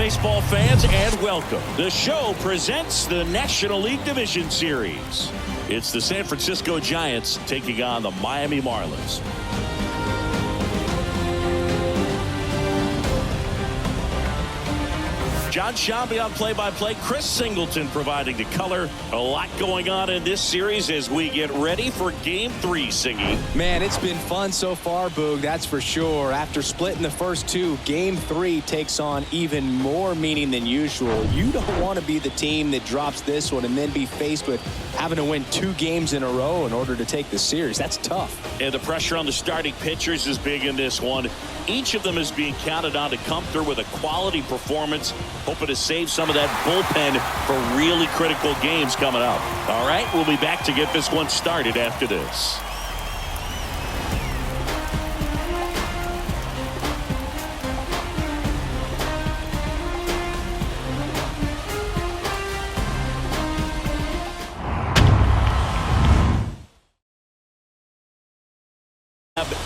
baseball fans, and welcome. The show presents the National League Division Series. It's the San Francisco Giants taking on the Miami Marlins. John Shambi on play-by-play. Chris Singleton providing the color. A lot going on in this series as we get ready for Game 3, Singy. Man, it's been fun so far, Boog, that's for sure. After splitting the first two, Game 3 takes on even more meaning than usual. You don't want to be the team that drops this one and then be faced with having to win 2 games in a row in order to take the series. That's tough. And the pressure on the starting pitchers is big in this one. Each of them is being counted on to come through with a quality performance, hoping to save some of that bullpen for really critical games coming up. All right, we'll be back to get this one started after this.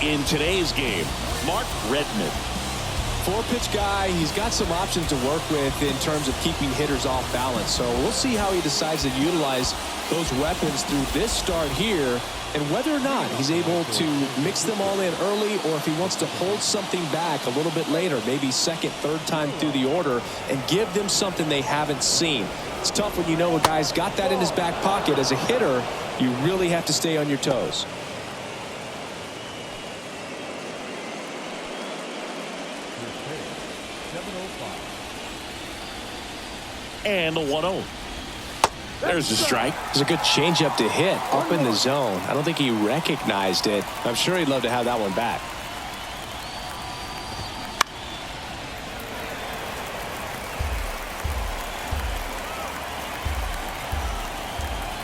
In today's game, Mark Redmond. 4-pitch guy. He's got some options to work with in terms of keeping hitters off balance. So we'll see how he decides to utilize those weapons through this start here and whether or not he's able to mix them all in early or if he wants to hold something back a little bit later, maybe second, third time through the order and give them something they haven't seen. It's tough when you know a guy's got that in his back pocket. As a hitter, you really have to stay on your toes. And the 1-0. There's the strike. It's a good changeup to hit up in the zone. I don't think he recognized it. I'm sure he'd love to have that one back.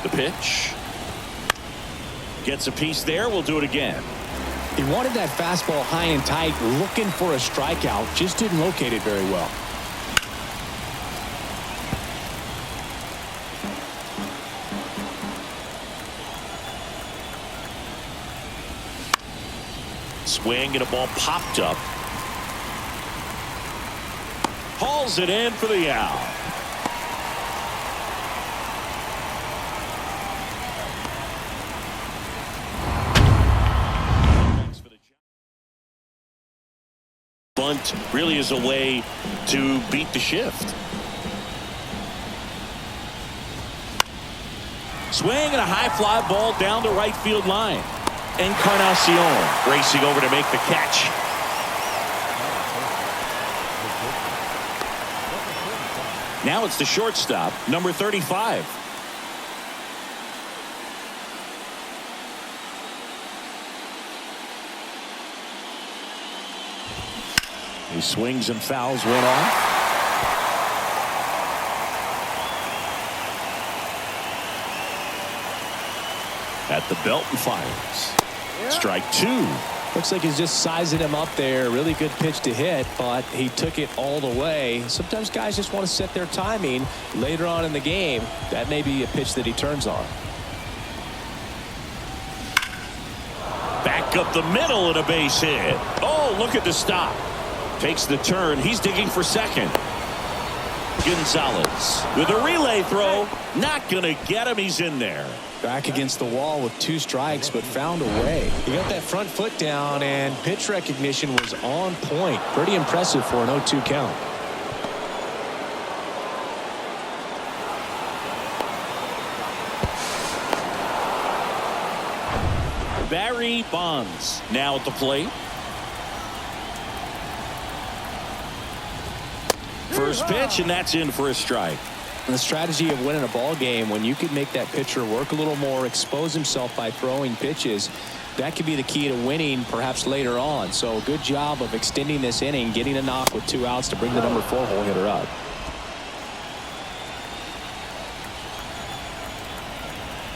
The pitch. Gets a piece there. We'll do it again. He wanted that fastball high and tight, looking for a strikeout. Just didn't locate it very well. Swing and a ball popped up. Hauls it in for the out. Bunt really is a way to beat the shift. Swing and a high fly ball down the right field line. Encarnacion racing over to make the catch. Now it's the shortstop, number 35. He swings and fouls one off. At the belt and fires. Strike 2. Looks like he's just sizing him up there. Really good pitch to hit, but he took it all the way. Sometimes guys just want to set their timing later on in the game. That may be a pitch that he turns on. Back up the middle and a base hit. Oh, look at the stop. Takes the turn. He's digging for second. Gonzalez with a relay throw. Not going to get him. He's in there. Back against the wall with 2 strikes, but found a way. He got that front foot down, and pitch recognition was on point. Pretty impressive for an 0-2 count. Barry Bonds now at the plate. First pitch, and that's in for a strike. And the strategy of winning a ball game, when you can make that pitcher work a little more, expose himself by throwing pitches, that could be the key to winning perhaps later on. So good job of extending this inning, getting a knock with 2 outs to bring the number 4 hole hitter up.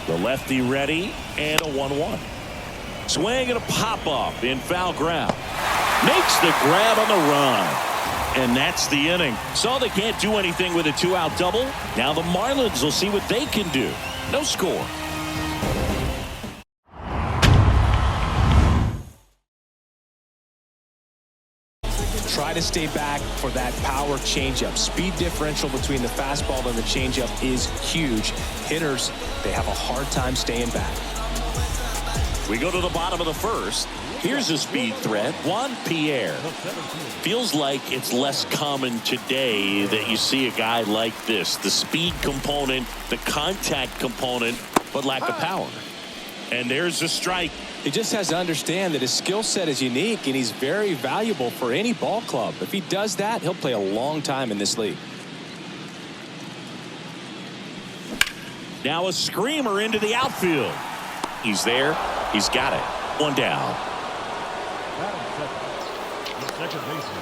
The lefty ready, and a 1-1. Swing and a pop-up in foul ground. Makes the grab on the run. And that's the inning. So they can't do anything with a 2-out double. Now the Marlins will see what they can do. No score. to stay back for that power changeup. Speed differential between the fastball and the changeup is huge. Hitters, they have a hard time staying back. We go to the bottom of the first. Here's a speed threat, Juan Pierre. Feels like it's less common today that you see a guy like this. The speed component, the contact component, but lack of power. And there's a strike. He just has to understand that his skill set is unique, and he's very valuable for any ball club. If he does that, he'll play a long time in this league. Now a screamer into the outfield. He's there. He's got it. One down. Second baseman.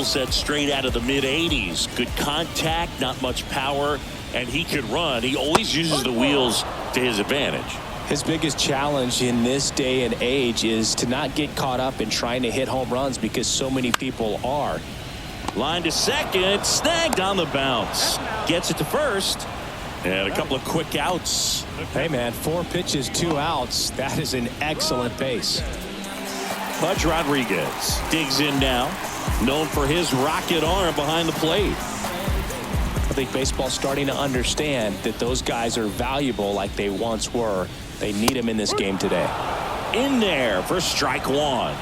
Set straight out of the mid-80s. Good contact, not much power, and he could run. He always uses the wheels to his advantage. His biggest challenge in this day and age is to not get caught up in trying to hit home runs because so many people are. Line to second, snagged on the bounce. Gets it to first, and a couple of quick outs. Hey, man, 4 pitches, 2 outs. That is an excellent pace. Pudge Rodriguez digs in now. Known for his rocket arm behind the plate. I think baseball's starting to understand that those guys are valuable like they once were. They need them in this game today. In there for strike one.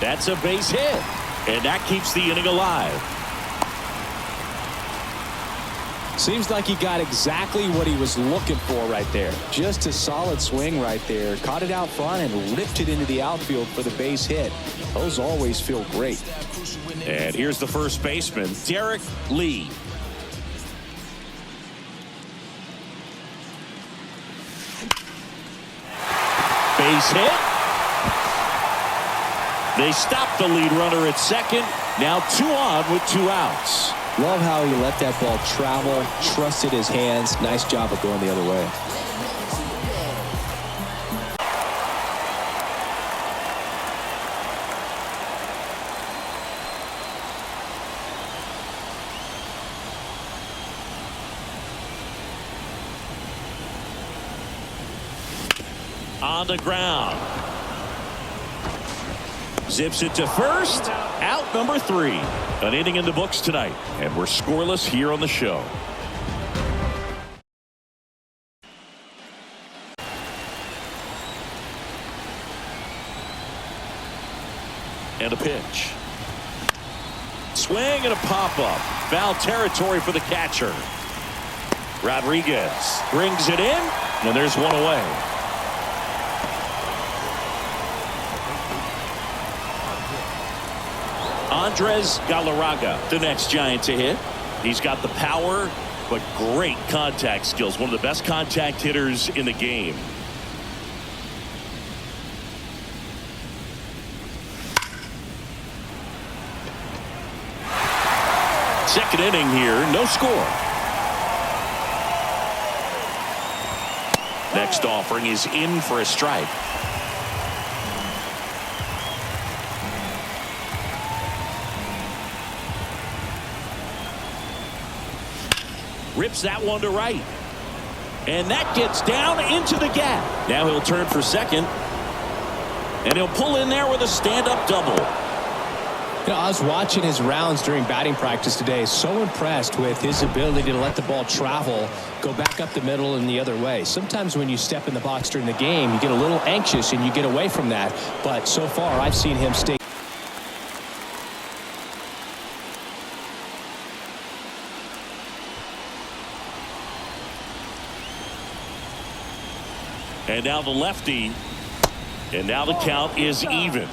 That's a base hit, and that keeps the inning alive. Seems like he got exactly what he was looking for right there. Just a solid swing right there. Caught it out front and ripped it into the outfield for the base hit. Those always feel great. And here's the first baseman, Derek Lee. Base hit. They stop the lead runner at second. Now 2 on with 2 outs. Love how he let that ball travel, trusted his hands. Nice job of going the other way. On the ground. Zips it to first. Out number 3. An inning in the books tonight, and we're scoreless here on the show. And a pitch. Swing and a pop-up. Foul territory for the catcher. Rodriguez brings it in, and there's one away. Andres Galarraga, the next Giant to hit. He's got the power, but great contact skills. One of the best contact hitters in the game. Second inning here, no score. Next offering is in for a strike. Rips that one to right. And that gets down into the gap. Now he'll turn for second. And he'll pull in there with a stand-up double. You know, I was watching his rounds during batting practice today. So impressed with his ability to let the ball travel, go back up the middle and the other way. Sometimes when you step in the box during the game, you get a little anxious and you get away from that. But so far, I've seen him stay. And now the lefty. And now the count is even.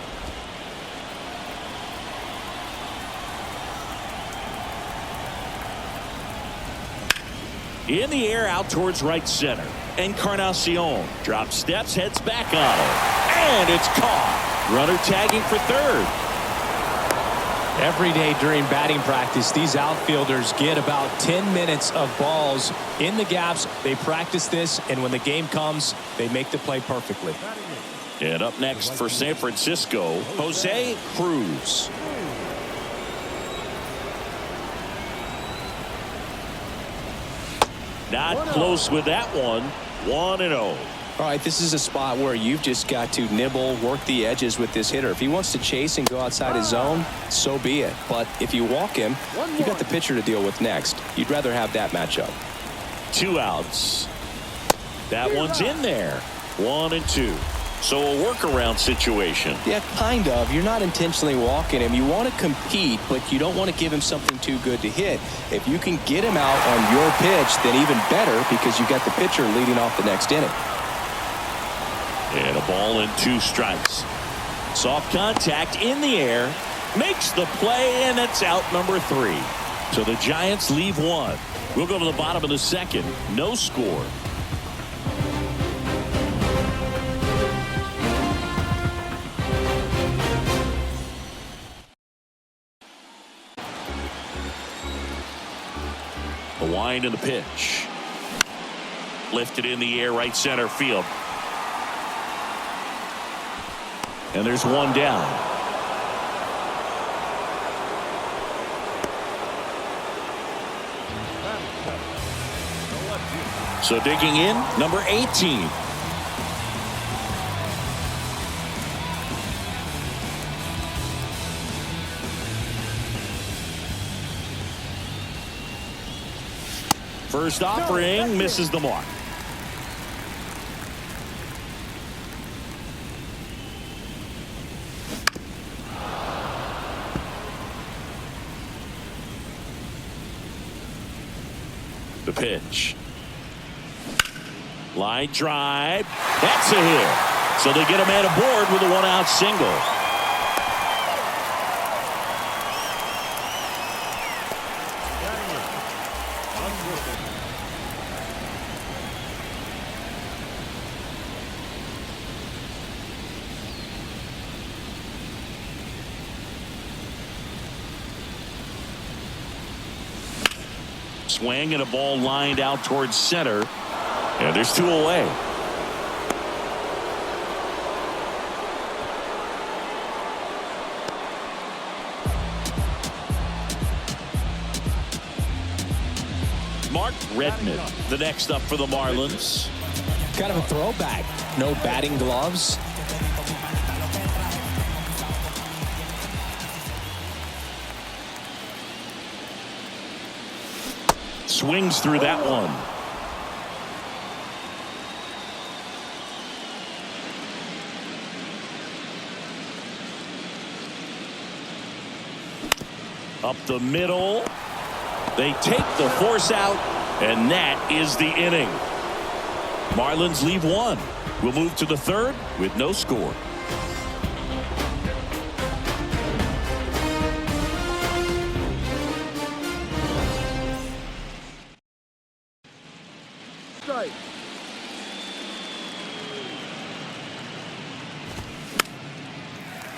In the air out towards right center. Encarnacion drops steps, heads back on it. And it's caught. Runner tagging for third. Every day during batting practice, these outfielders get about 10 minutes of balls in the gaps. They practice this, and when the game comes, they make the play perfectly. And up next for San Francisco, Jose Cruz. Not close with that one. 1-0. All right, this is a spot where you've just got to nibble, work the edges with this hitter. If he wants to chase and go outside his zone, so be it. But if you walk him, you got the pitcher to deal with next. You'd rather have that matchup. 2 outs. That one's in there. 1-2. So a workaround situation. Yeah, kind of. You're not intentionally walking him. You want to compete, but you don't want to give him something too good to hit. If you can get him out on your pitch, then even better, because you got the pitcher leading off the next inning. And a ball and 2 strikes. Soft contact in the air. Makes the play, and it's out number 3. So the Giants leave 1. We'll go to the bottom of the second. No score. The wind and the pitch. Lifted in the air, right center field. And there's one down. So digging in, number 18. First offering misses the mark. The pitch. Line drive. That's a hit. So they get a man aboard with a 1-out single. Swing and a ball lined out towards center. And there's 2 away. Mark Redmond, the next up for the Marlins. Kind of a throwback. No batting gloves. Swings through that one. Up the middle. They take the force out, and that is the inning. Marlins leave 1. We'll move to the 3rd with no score.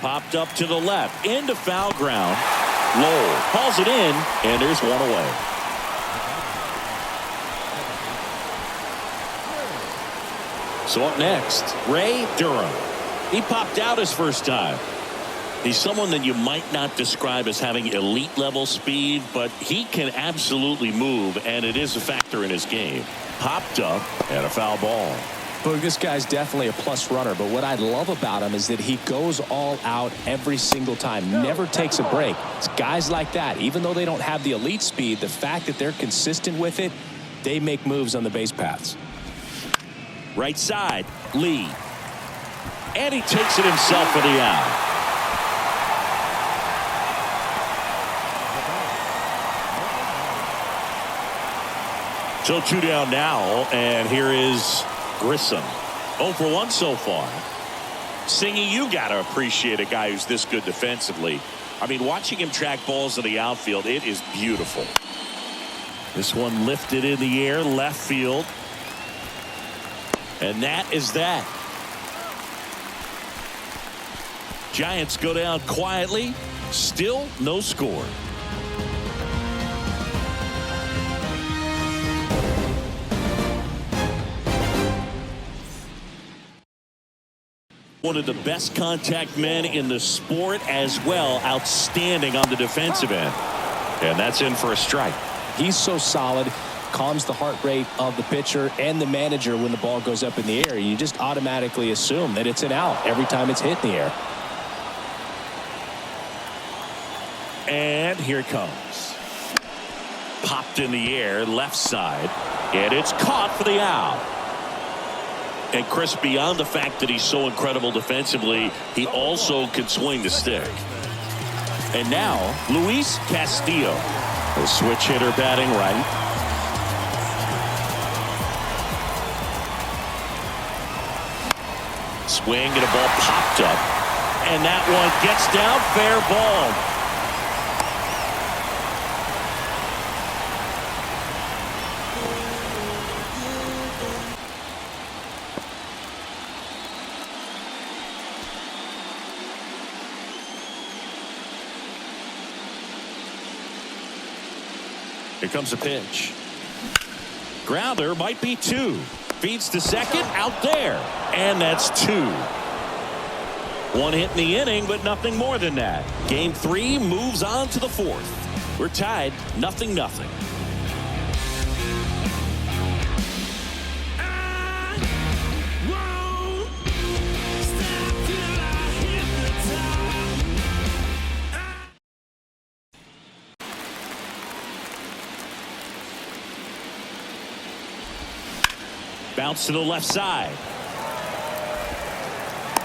Popped up to the left, into foul ground. Lowell hauls it in, and there's 1 away. So up next, Ray Durham. He popped out his first time. He's someone that you might not describe as having elite level speed, but he can absolutely move, and it is a factor in his game. Popped up and a foul ball. Look, this guy's definitely a plus runner, but what I love about him is that he goes all out every single time, never takes a break. It's guys like that, even though they don't have the elite speed, the fact that they're consistent with it, they make moves on the base paths. Right side, Lee. And he takes it himself for the out. So 2 down now, and here is Grissom. 0 for 1 so far. Singy, you got to appreciate a guy who's this good defensively. I mean, watching him track balls in the outfield, it is beautiful. This one lifted in the air, left field. And that is that. Giants go down quietly. Still no score. One of the best contact men in the sport as well. Outstanding on the defensive end. And that's in for a strike. He's so solid. calms the heart rate of the pitcher and the manager when the ball goes up in the air. You just automatically assume that it's an out every time it's hit in the air. And here it comes. Popped in the air, left side, and it's caught for the out. And Chris, beyond the fact that he's so incredible defensively, he also can swing the stick. And now, Luis Castillo, the switch hitter batting right. Swing and a ball popped up. And that one gets down, fair ball. Here comes a pitch. Grounder, might be 2. Feeds to second, out there. And that's 2. 1 hit in the inning, but nothing more than that. Game 3 moves on to the 4th. We're tied 0-0. Bounce to the left side.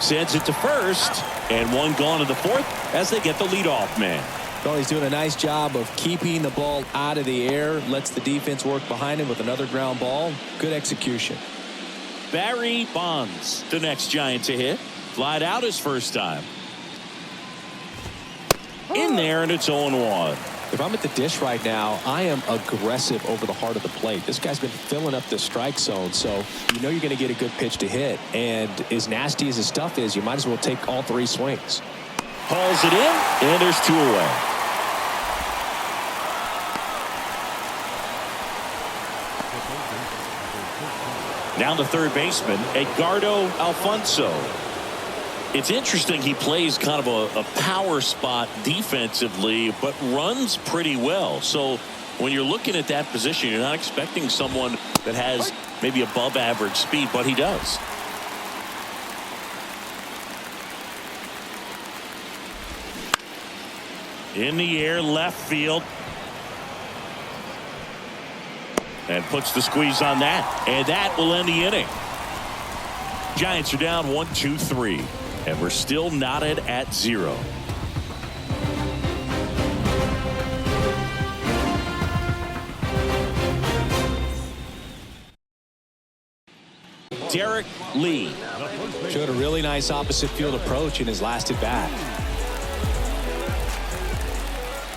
Sends it to first. And 1 gone in the 4th as they get the leadoff man. Well, he's doing a nice job of keeping the ball out of the air. Lets the defense work behind him with another ground ball. Good execution. Barry Bonds, the next Giant to hit. Flied out his first time. In there, and it's 0-1. If I'm at the dish right now, I am aggressive over the heart of the plate. This guy's been filling up the strike zone, so you know you're going to get a good pitch to hit. And as nasty as his stuff is, you might as well take all 3 swings. Hauls it in, and there's 2 away. Down to third baseman, Edgardo Alfonso. It's interesting, he plays kind of a power spot defensively, but runs pretty well. So when you're looking at that position, you're not expecting someone that has maybe above average speed, but he does. In the air, left field. And puts the squeeze on that. And that will end the inning. Giants are down 1-2-3. And we're still knotted at 0. Derek Lee showed a really nice opposite field approach in his last at bat.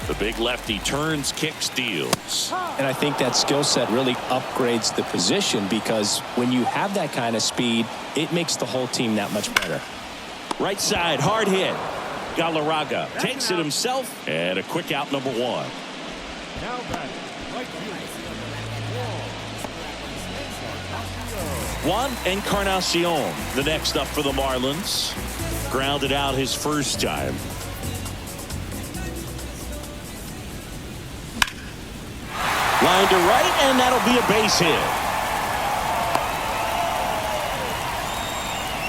The big lefty turns, kicks, deals. And I think that skill set really upgrades the position, because when you have that kind of speed, it makes the whole team that much better. Right side, hard hit. Galarraga takes it himself, and a quick out, number 1. Juan Encarnacion, the next up for the Marlins. Grounded out his first time. Line to right, and that'll be a base hit.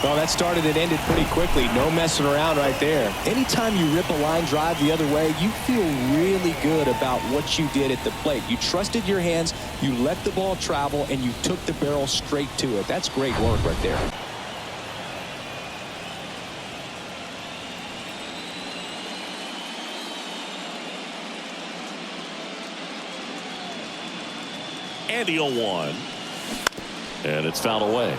Well, that started and ended pretty quickly. No messing around right there. Anytime you rip a line drive the other way, you feel really good about what you did at the plate. You trusted your hands, you let the ball travel, and you took the barrel straight to it. That's great work right there. And the 0-1. And it's fouled away.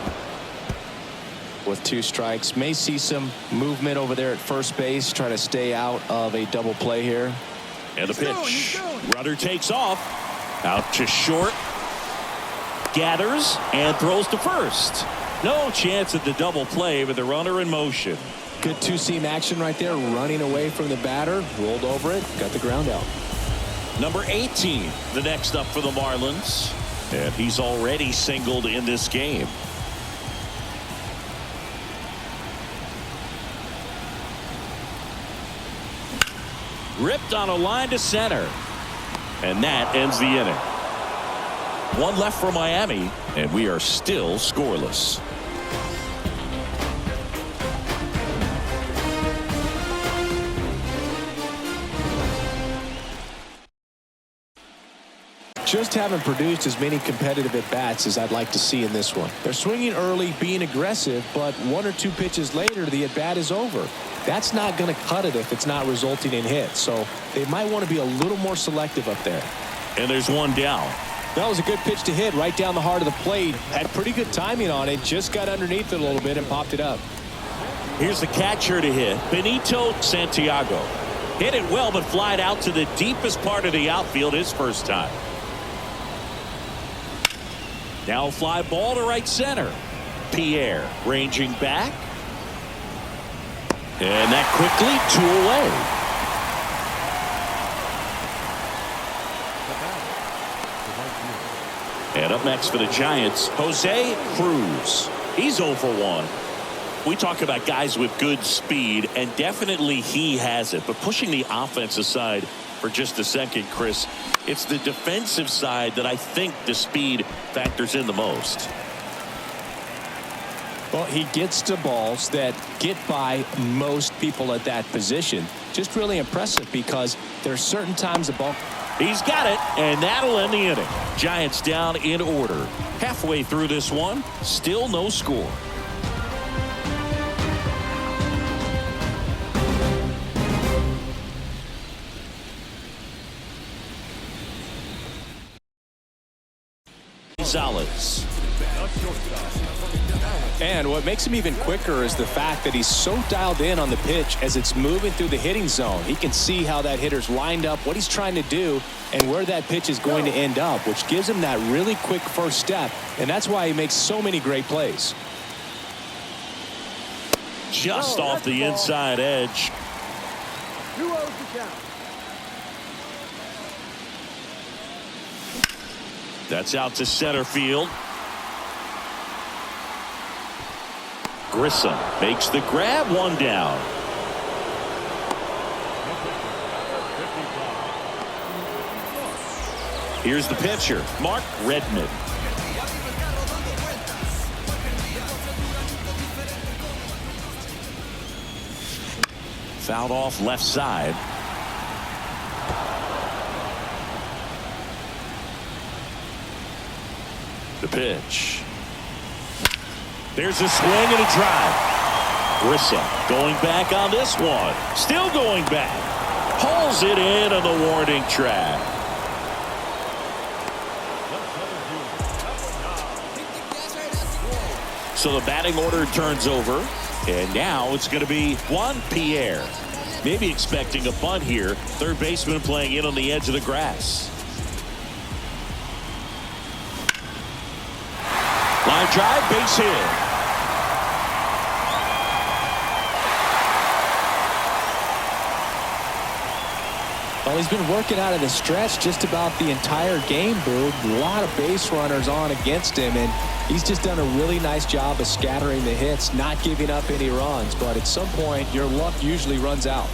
With 2 strikes, may see some movement over there at first base, trying to stay out of a double play here. And the pitch. Runner takes off. Out to short. Gathers and throws to first. No chance at the double play with the runner in motion. Good 2-seam action right there, running away from the batter, rolled over it, got the ground out. Number 18, the next up for the Marlins. And he's already singled in this game. Ripped on a line to center. And that ends the inning. One left for Miami, and we are still scoreless. Just haven't produced as many competitive at-bats as I'd like to see in this one. They're swinging early, being aggressive, but one or two pitches later, the at-bat is over. That's not going to cut it if it's not resulting in hits, so they might want to be a little more selective up there. And there's one down. That was a good pitch to hit right down the heart of the plate. Had pretty good timing on it, just got underneath it a little bit and popped it up. Here's the catcher to hit, Benito Santiago. Hit it well, but flied out to the deepest part of the outfield his first time. Now a fly ball to right center. Pierre ranging back. And that quickly 2 away. And up next for the Giants, Jose Cruz. He's 0 for 1. We talk about guys with good speed, and definitely he has it. But pushing the offense aside for just a second, Chris, it's the defensive side that I think the speed factors in the most. Well, he gets to balls that get by most people at that position. Just really impressive because there's certain times the ball. He's got it, and that'll end the inning. Giants down in order. Halfway through this one, still no score. Gonzalez. And what makes him even quicker is the fact that he's so dialed in on the pitch as it's moving through the hitting zone. He can see how that hitter's lined up, what he's trying to do, and where that pitch is going to end up, which gives him that really quick first step, and that's why he makes so many great plays. Just off the inside edge. That's out to center field. Grissom makes the grab, one down. Here's the pitcher, Mark Redmond. Fouled off left side. The pitch. There's a swing and a drive. Grissom going back on this one. Still going back. Pulls it in on the warning track. So the batting order turns over. And now it's going to be Juan Pierre. Maybe expecting a bunt here. Third baseman playing in on the edge of the grass. Line drive, base hit. Well, he's been working out of the stretch just about the entire game, Boo. A lot of base runners on against him, and he's just done a really nice job of scattering the hits, not giving up any runs. But at some point, your luck usually runs out.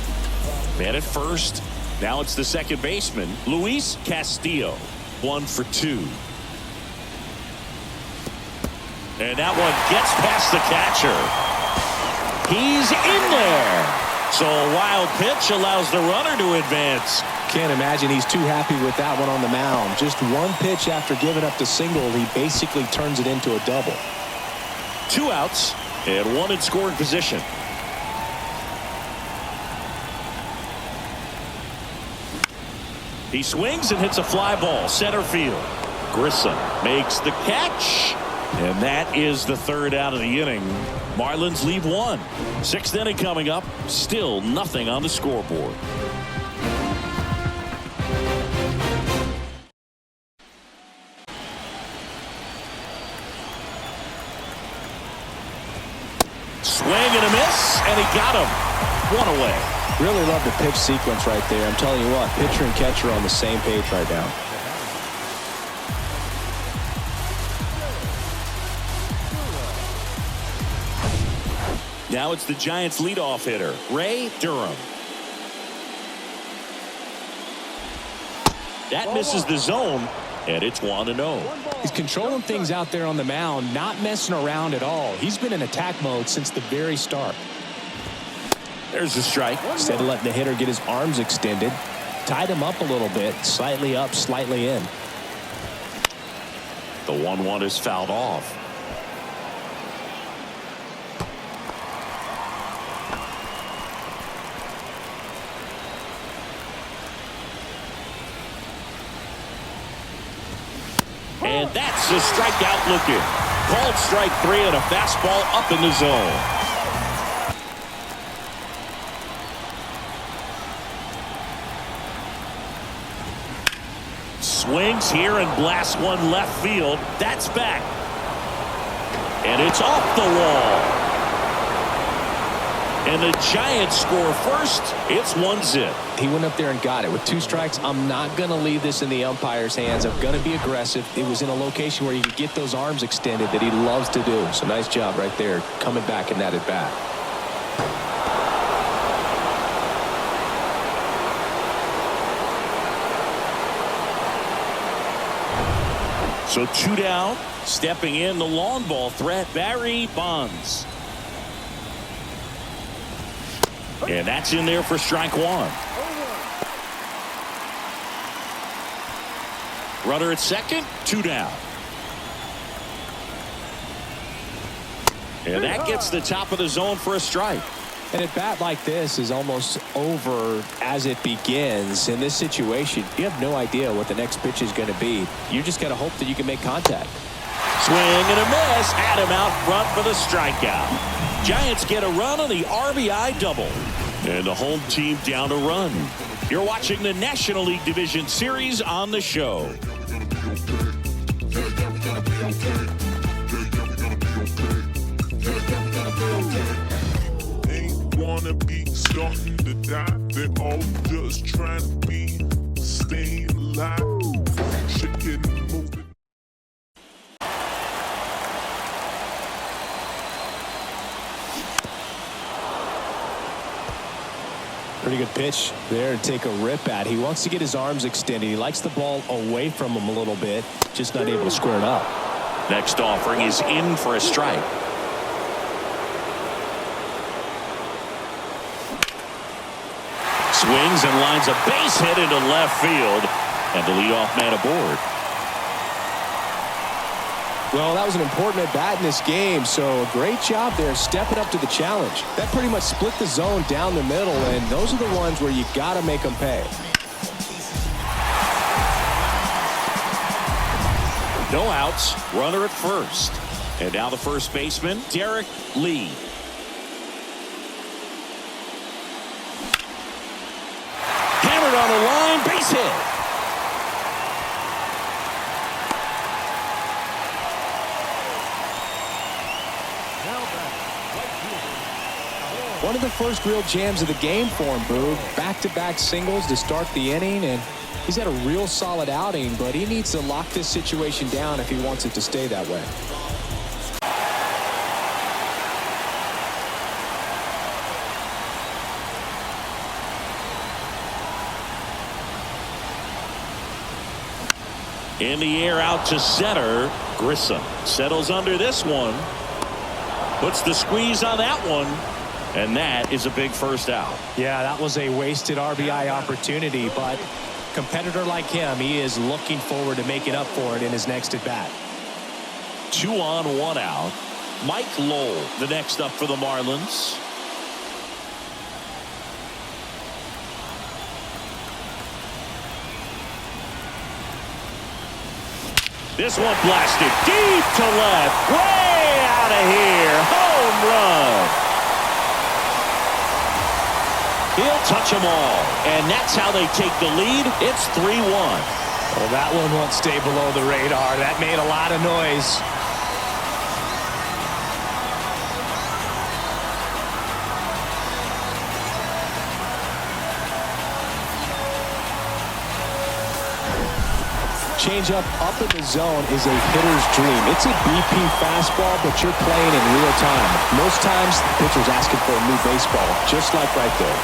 Man at first. Now it's the second baseman, Luis Castillo. 1 for 2. And that one gets past the catcher. He's in there. So a wild pitch allows the runner to advance. Can't imagine he's too happy with that one on the mound. Just one pitch after giving up the single, he basically turns it into a double. 2 outs and 1 in scoring position. He swings and hits a fly ball center field. Grissom makes the catch. And that is the third out of the inning. Marlins leave 1. 6th inning coming up. Still nothing on the scoreboard. Swing and a miss, and he got him. 1 away. Really love the pitch sequence right there. I'm telling you what, pitcher and catcher are on the same page right now. Now it's the Giants leadoff hitter, Ray Durham. That misses the zone, And it's 1-0. He's controlling things out there on the mound, not messing around at all. He's been in attack mode since the very start. There's a strike. Instead of letting the hitter get his arms extended, tied him up a little bit, slightly up, slightly in. The 1-1 is fouled off. And that's a strikeout looking. Called strike 3 and a fastball up in the zone. Swings here and blasts one left field. That's back. And it's off the wall. And the Giants score first. It's 1-0. He went up there and got it. With 2 strikes, I'm not going to leave this in the umpire's hands. I'm going to be aggressive. It was in a location where you could get those arms extended that he loves to do. So nice job right there, coming back in that at bat. So 2 down. Stepping in the long ball threat, Barry Bonds. And that's in there for strike 1. Runner at second, 2 down. And that gets the top of the zone for a strike. And a bat like this is almost over as it begins. In this situation, you have no idea what the next pitch is going to be. You just got to hope that you can make contact. Swing and a miss. Adam out front for the strikeout. Giants get a run on the RBI double. And the home team down a run. You're watching the National League Division Series on the show. Ain't wanna be starting to die. They're all just trying to be staying alive. Shaking and moving. Pretty good pitch there to take a rip at. He wants to get his arms extended. He likes the ball away from him a little bit, just not able to square it up. Next offering is in for a strike. Swings and lines a base hit into left field, and the leadoff man aboard. Well, that was an important at bat in this game, so a great job there stepping up to the challenge. That pretty much split the zone down the middle, and those are the ones where you got to make them pay. No outs, runner at first. And now the first baseman, Derek Lee. Hammered on the line, base hit. One of the first real jams of the game for him, Boog. Back-to-back singles to start the inning, and he's had a real solid outing, but he needs to lock this situation down if he wants it to stay that way. In the air out to center. Grissom settles under this one. Puts the squeeze on that one. And that is a big first out. Yeah, that was a wasted RBI opportunity, but competitor like him, he is looking forward to making up for it in his next at bat. 2 on, 1 out. Mike Lowell, the next up for the Marlins. This one blasted deep to left, way out of here. Home run. He'll touch them all, and that's how they take the lead. It's 3-1. Well, that one won't stay below the radar. That made a lot of noise. Changeup up in the zone is a hitter's dream. It's a BP fastball, but you're playing in real time. Most times, the pitcher's asking for a new baseball, just like right there.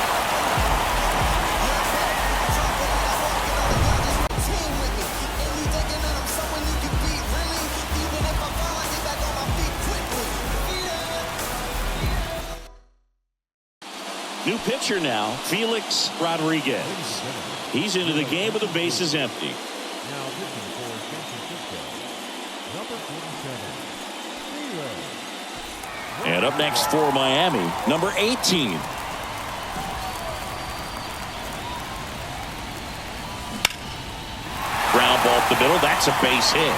New pitcher now, Felix Rodriguez. He's into the game with the bases empty. Now pitching for San Francisco, number 47. And up next for Miami, number 18. Ground ball up the middle. That's a base hit.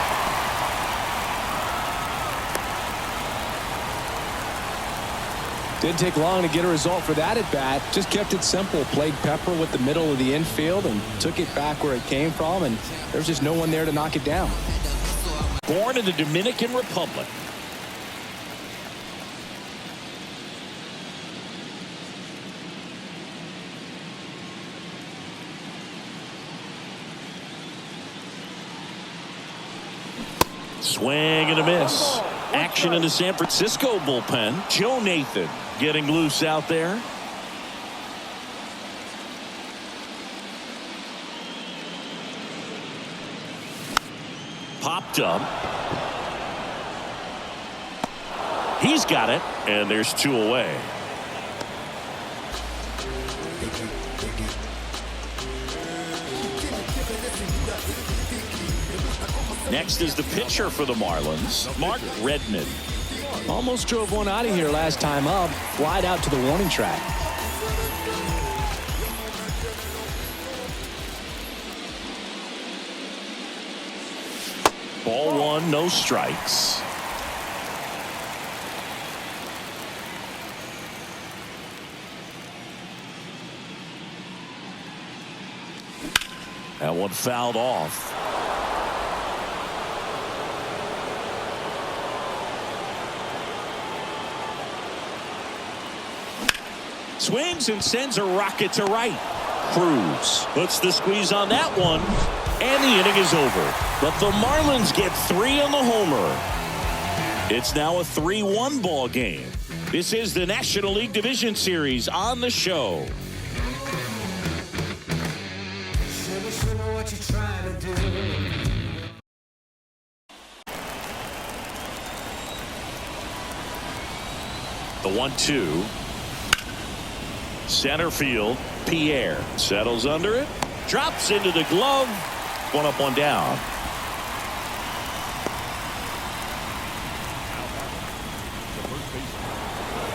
Didn't take long to get a result for that at bat. Just kept it simple. Played pepper with the middle of the infield and took it back where it came from. And there's just no one there to knock it down. Born in the Dominican Republic. Swing and a miss. Action in the San Francisco bullpen. Joe Nathan getting loose out there. Popped up. He's got it, and there's two away. Next is the pitcher for the Marlins, Mark Redmond. Almost drove one out of here last time up. Flied out to the warning track. Ball one, no strikes. That one fouled off. Swings and sends a rocket to right. Cruz puts the squeeze on that one, and the inning is over. But the Marlins get 3 on the homer. It's now a 3-1 ball game. This is the National League Division Series on the show. The 1-2. Center field, Pierre settles under it, drops into the glove, one up, one down.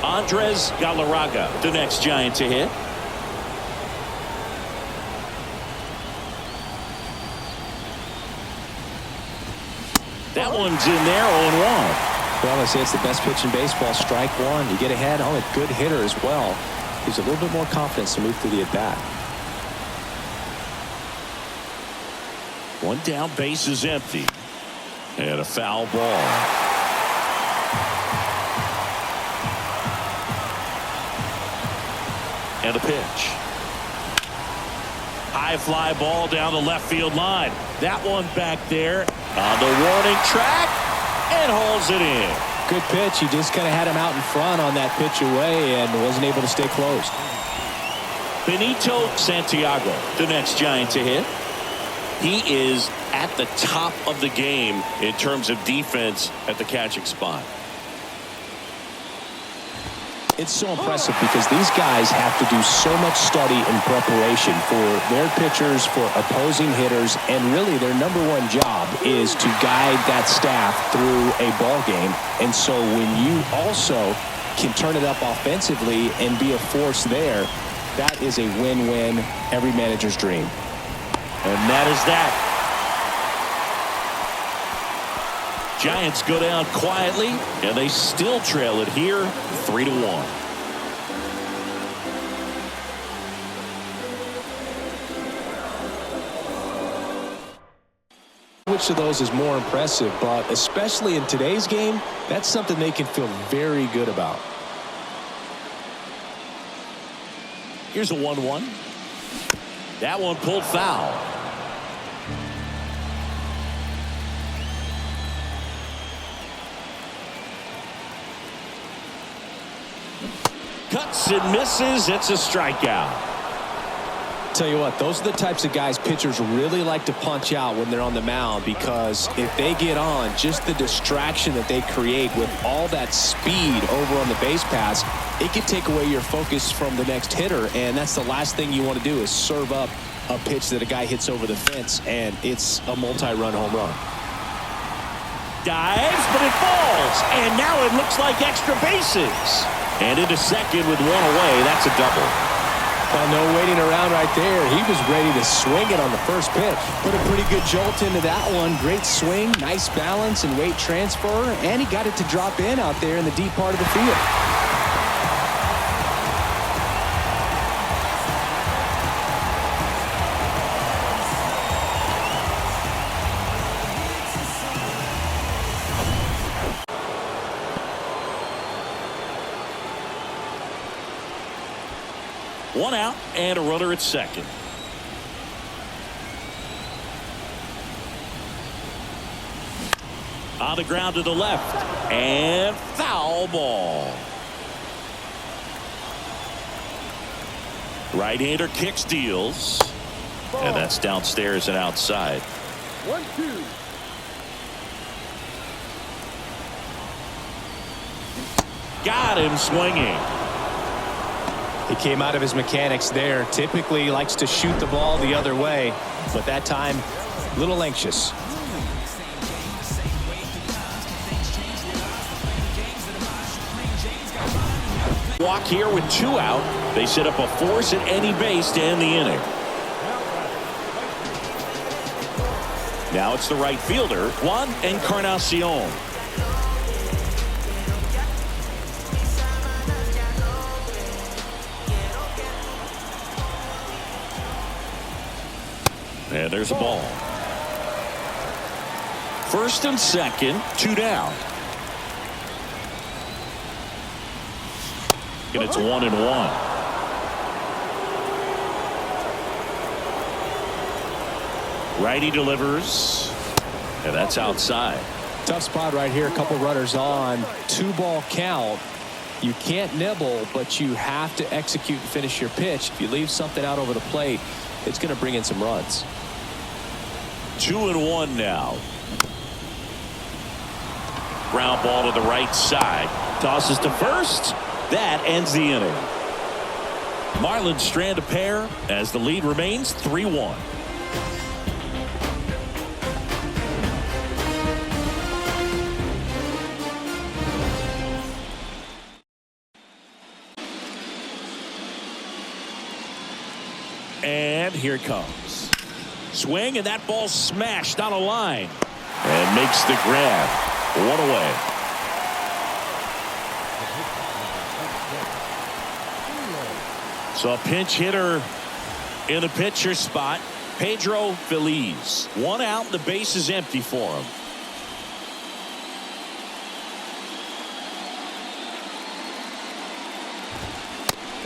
Andres Galarraga, the next Giant to hit. That one's in there, 0-1. Well, I say it's the best pitch in baseball. Strike one. You get ahead on a good hitter as well. Gives a little bit more confidence to move through the at-bat. One down, base is empty. And a foul ball. And a pitch. High fly ball down the left field line. That one back there on the warning track and hauls it in. Good pitch. He just kind of had him out in front on that pitch away and wasn't able to stay close. Benito Santiago, the next Giant to hit. He is at the top of the game in terms of defense at the catching spot. It's so impressive because these guys have to do so much study and preparation for their pitchers, for opposing hitters, and really their number one job is to guide that staff through a ball game. And so when you also can turn it up offensively and be a force there, that is a win-win, every manager's dream. And that is that. Giants go down quietly, and they still trail it here 3-1. Which of those is more impressive, but especially in today's game, that's something they can feel very good about. Here's a 1-1. That one pulled foul. Cuts and misses. It's a strikeout. Tell you what, those are the types of guys pitchers really like to punch out when they're on the mound, because if they get on, just the distraction that they create with all that speed over on the base paths, it can take away your focus from the next hitter, and that's the last thing you want to do is serve up a pitch that a guy hits over the fence, and it's a multi-run home run. Dives, but it falls, and now it looks like extra bases. And into second with one away. That's a double. Well, no waiting around right there. He was ready to swing it on the first pitch. Put a pretty good jolt into that one. Great swing, nice balance and weight transfer, and he got it to drop in out there in the deep part of the field. One out and a runner at second. On the ground to the left, and foul ball. Right-hander kicks, deals, and that's downstairs and outside. 1-2. Got him swinging. He came out of his mechanics there. Typically likes to shoot the ball the other way, but that time a little anxious. Walk here with 2 out. They set up a force at any base to end the inning. Now it's the right fielder, Juan Encarnacion. And there's a ball. First and second, 2 down. And it's 1-1. Righty delivers, and that's outside. Tough spot right here. A couple runners on. 2-ball count. You can't nibble, but you have to execute and finish your pitch. If you leave something out over the plate, it's going to bring in some runs. 2-1 now. Ground ball to the right side. Tosses to first. That ends the inning. Marlins strand a pair as the lead remains 3-1. And here it comes. Swing, and that ball smashed on a line. And makes the grab. 1 away. So a pinch hitter in the pitcher spot, Pedro Feliz. 1 out, the base is empty for him.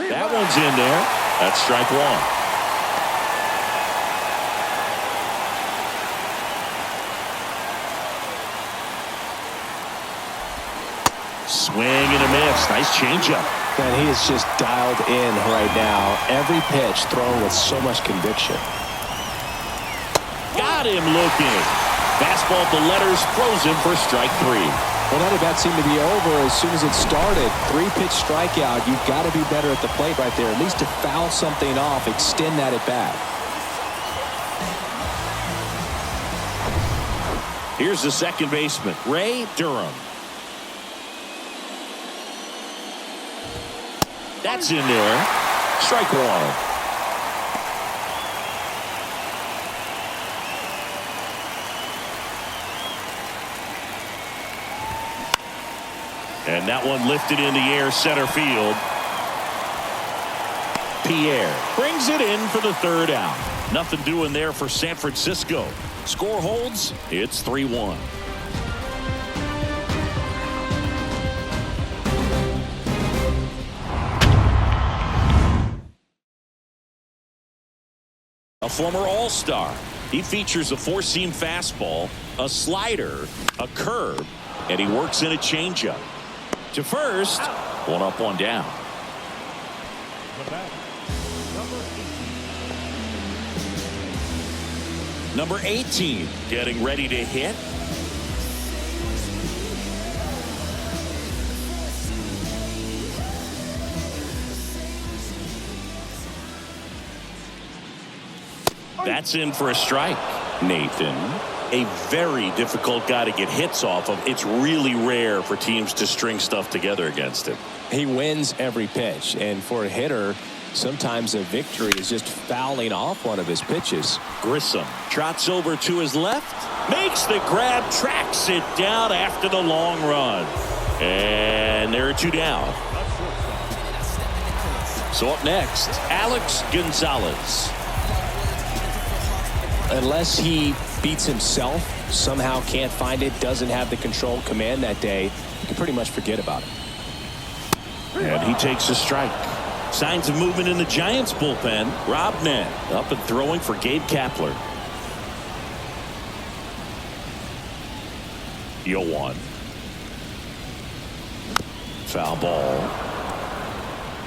That one's in there. That's strike 1. Swing and a miss. Nice changeup. And he is just dialed in right now. Every pitch thrown with so much conviction. Got him looking. Fastball at the letters, frozen for strike 3. Well, that at-bat seemed to be over as soon as it started. 3-pitch strikeout. You've got to be better at the plate right there. At least to foul something off, extend that at-bat. Here's the second baseman, Ray Durham. That's in there. Strike 1. And that one lifted in the air, center field. Pierre brings it in for the 3rd out. Nothing doing there for San Francisco. Score holds. It's 3-1. A former All-Star. He features a 4-seam fastball, a slider, a curve, and he works in a changeup. To first, 1 up, 1 down. The batter, number 18. Number 18 getting ready to hit. That's in for a strike. Nathan, a very difficult guy to get hits off of. It's really rare for teams to string stuff together against him. He wins every pitch, and for a hitter, sometimes a victory is just fouling off one of his pitches. Grissom trots over to his left, makes the grab, tracks it down after the long run. And there are two down. So up next, Alex Gonzalez. Unless he beats himself, somehow can't find it, doesn't have the control command that day, you can pretty much forget about it. And he takes a strike. Signs of movement in the Giants bullpen. Rob Nett up and throwing for Gabe Kapler. 0-1. Foul ball.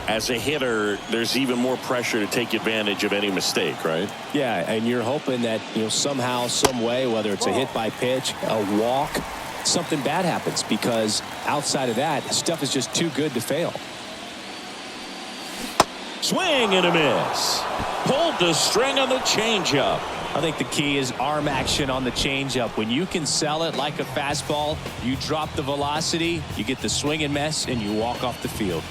As a hitter, there's even more pressure to take advantage of any mistake, right? Yeah, and you're hoping that, somehow, some way, whether it's a hit by pitch, a walk, something bad happens, because outside of that, stuff is just too good to fail. Swing and a miss. Pulled the string on the changeup. I think the key is arm action on the changeup. When you can sell it like a fastball, you drop the velocity, you get the swing and miss, and you walk off the field.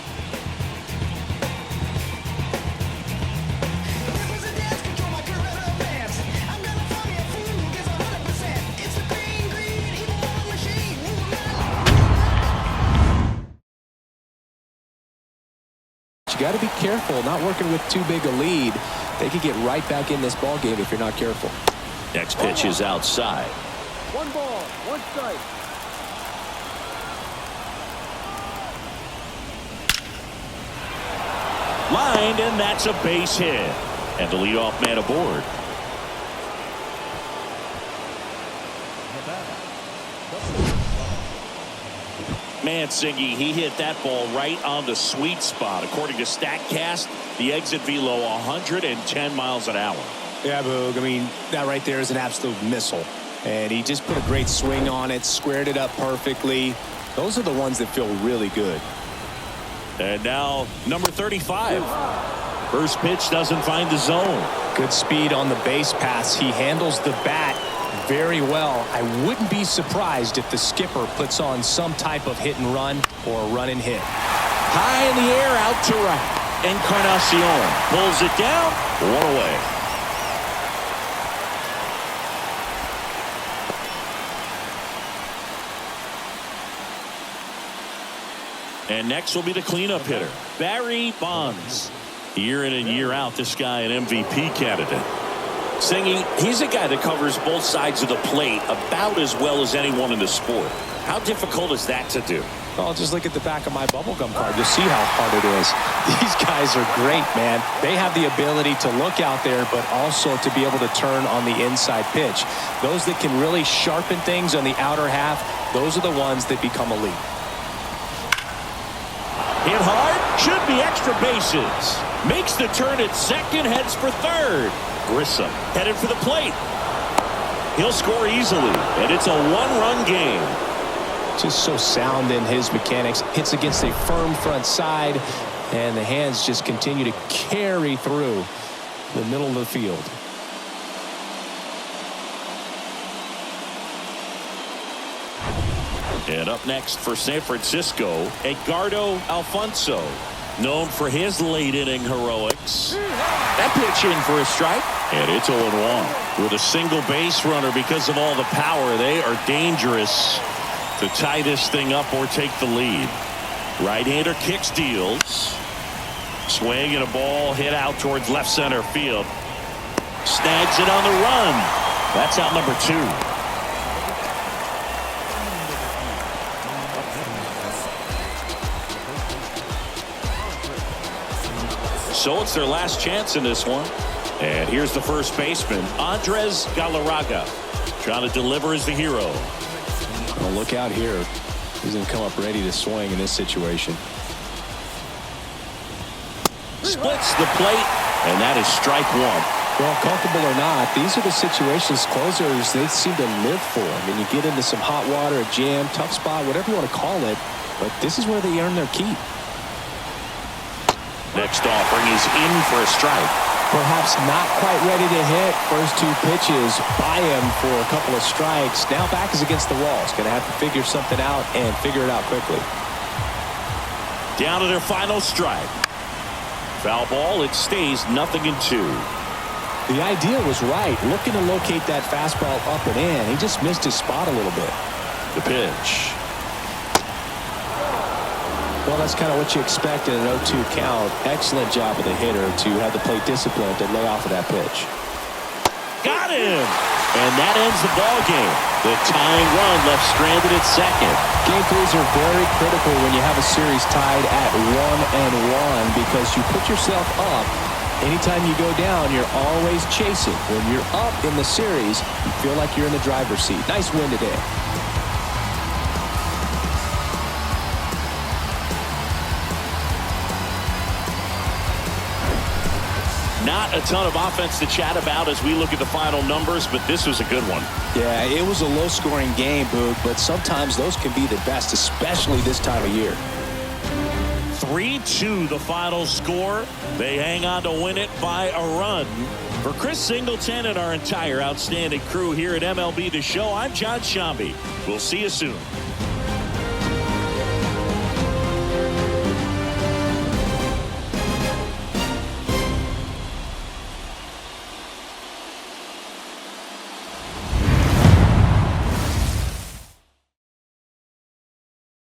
You got to be careful, not working with too big a lead. They could get right back in this ball game if you're not careful. Next pitch is outside. 1 ball, 1 strike. Lined, and that's a base hit. And the leadoff man aboard. Mansingy, he hit that ball right on the sweet spot. According to StatCast, the exit velo 110 miles an hour. Yeah, Boog. I mean, that right there is an absolute missile. And he just put a great swing on it, squared it up perfectly. Those are the ones that feel really good. And now, number 35. First pitch doesn't find the zone. Good speed on the base pass. He handles the bat very well. I wouldn't be surprised if the skipper puts on some type of hit and run or a run and hit. High in the air, out to right. Encarnacion pulls it down, 1 away. And next will be the cleanup hitter, Barry Bonds. Year in and year out, this guy an MVP candidate. Singy, he's a guy that covers both sides of the plate about as well as anyone in the sport. How difficult is that to do? Well, just look at the back of my bubblegum card. You'll see how hard it is. These guys are great, man. They have the ability to look out there, but also to be able to turn on the inside pitch. Those that can really sharpen things on the outer half, those are the ones that become elite. Hit hard, should be extra bases. Makes the turn at second, heads for third. Grissom headed for the plate. He'll score easily, and it's a 1-run game. Just so sound in his mechanics. Hits against a firm front side, and the hands just continue to carry through the middle of the field. And up next for San Francisco, Edgardo Alfonso, known for his late inning heroics. That pitch in for a strike, and it's 0-1. With a single base runner, because of all the power, they are dangerous to tie this thing up or take the lead. Right-hander kicks, deals. Swing and a ball hit out towards left center field. Snags it on the run. That's out number 2. So it's their last chance in this one. And here's the first baseman, Andres Galarraga, trying to deliver as the hero. Well, look out here. He's going to come up ready to swing in this situation. Splits the plate, and that is strike 1. Well, comfortable or not, these are the situations closers, they seem to live for. I mean, you get into some hot water, a jam, tough spot, whatever you want to call it, but this is where they earn their keep. Next offering is in for a strike. Perhaps not quite ready to hit. First two pitches by him for a couple of strikes. Now back is against the wall. He's going to have to figure something out and figure it out quickly. Down to their final strike. Foul ball. It stays 0-2. The idea was right. Looking to locate that fastball up and in. He just missed his spot a little bit. The pitch. Well, that's kind of what you expect in an 0-2 count. Excellent job of the hitter to have the plate discipline to lay off of that pitch. Got him! And that ends the ball game. The tying run left stranded at second. Game threes are very critical when you have a series tied at 1-1 because you put yourself up. Anytime you go down, you're always chasing. When you're up in the series, you feel like you're in the driver's seat. Nice win today. Not a ton of offense to chat about as we look at the final numbers, but this was a good one. Yeah, it was a low-scoring game, Boog, but sometimes those can be the best, especially this time of year. 3-2 the final score. They hang on to win it by a run. For Chris Singleton and our entire outstanding crew here at MLB The Show, I'm John Shambi. We'll see you soon.